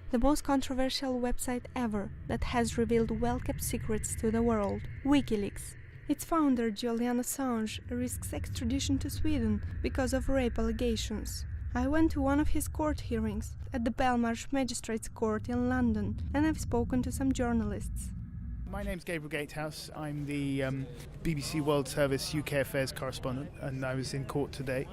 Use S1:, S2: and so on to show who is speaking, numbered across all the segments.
S1: the most controversial website ever that has revealed well-kept secrets to the world, WikiLeaks. Its founder, Julian Assange, risks extradition to Sweden because of rape allegations. I went to one of his court hearings at the Belmarsh Magistrates Court in London, and I've spoken to some journalists.
S2: My name's Gabriel Gatehouse. I'm the BBC World Service UK Affairs correspondent, and I was in court today.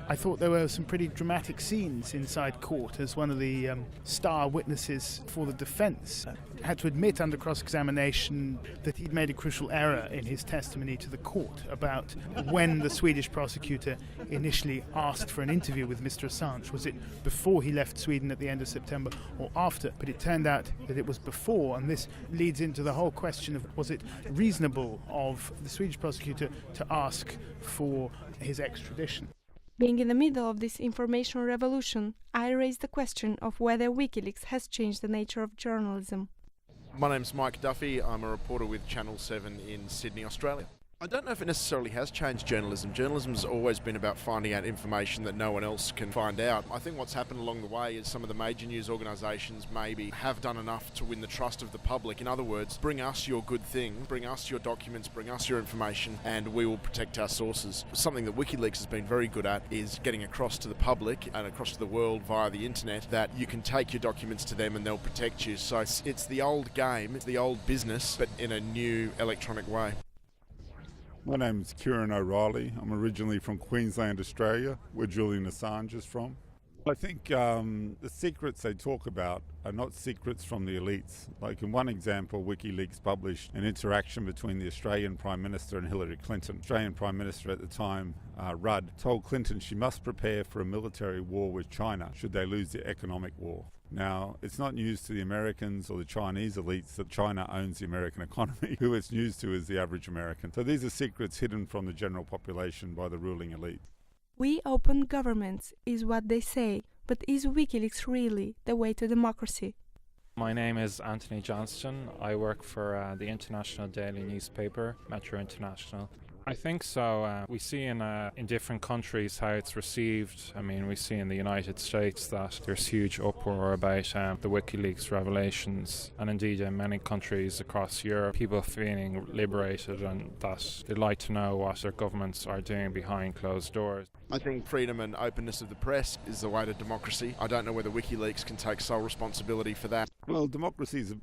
S2: I thought there were some pretty dramatic scenes inside court as one of the star witnesses for the defence had to admit under cross-examination that he'd made a crucial error in his testimony to the court about when the Swedish prosecutor initially asked for an interview with Mr. Assange. Was it before he left Sweden at the end of September or after? But it turned out that it was before, and this leads into the whole question of was it reasonable of the Swedish prosecutor to ask for his extradition.
S1: Being in the middle of this information revolution, I raised the question of whether WikiLeaks has changed the nature of journalism.
S3: My name's Mike Duffy. I'm a reporter with Channel 7 in Sydney, Australia. I don't know if it necessarily has changed journalism. Journalism's always been about finding out information that no one else can find out. I think what's happened along the way is some of the major news organisations maybe have done enough to win the trust of the public. In other words, bring us your good thing, bring us your documents, bring us your information, and we will protect our sources. Something that WikiLeaks has been very good at is getting across to the public and across to the world via the internet that you can take your documents to them and they'll protect you. So it's the old game, it's the old business, but in a new electronic way.
S4: My name's Kieran O'Reilly. I'm originally from Queensland, Australia, where Julian Assange is from. I think the secrets they talk about are not secrets from the elites. Like in one example, WikiLeaks published an interaction between the Australian Prime Minister and Hillary Clinton. Australian Prime Minister at the time, Rudd, told Clinton she must prepare for a military war with China should they lose the economic war. Now, it's not news to the Americans or the Chinese elites that China owns the American economy. Who it's news to is the average American. So these are secrets hidden from the general population by the ruling elite.
S1: We open governments, is what they say, but is WikiLeaks really the way to democracy?
S5: My name is Anthony Johnston. I work for the international daily newspaper, Metro International. I think so. We see in different countries how it's received. I mean, we see in the United States that there's huge uproar about the WikiLeaks revelations, and indeed in many countries across Europe, people feeling liberated and that they'd like to know what their governments are doing behind closed doors.
S3: I think freedom and openness of the press is the way to democracy. I don't know whether WikiLeaks can take sole responsibility for that.
S4: Well, democracy is,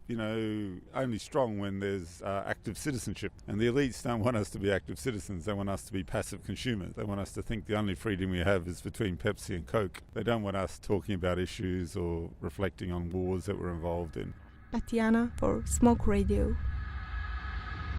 S4: only strong when there's active citizenship. And the elites don't want us to be active citizens. They want us to be passive consumers. They want us to think the only freedom we have is between Pepsi and Coke. They don't want us talking about issues or reflecting on wars that we're involved in.
S1: Tatiana for Smoke Radio.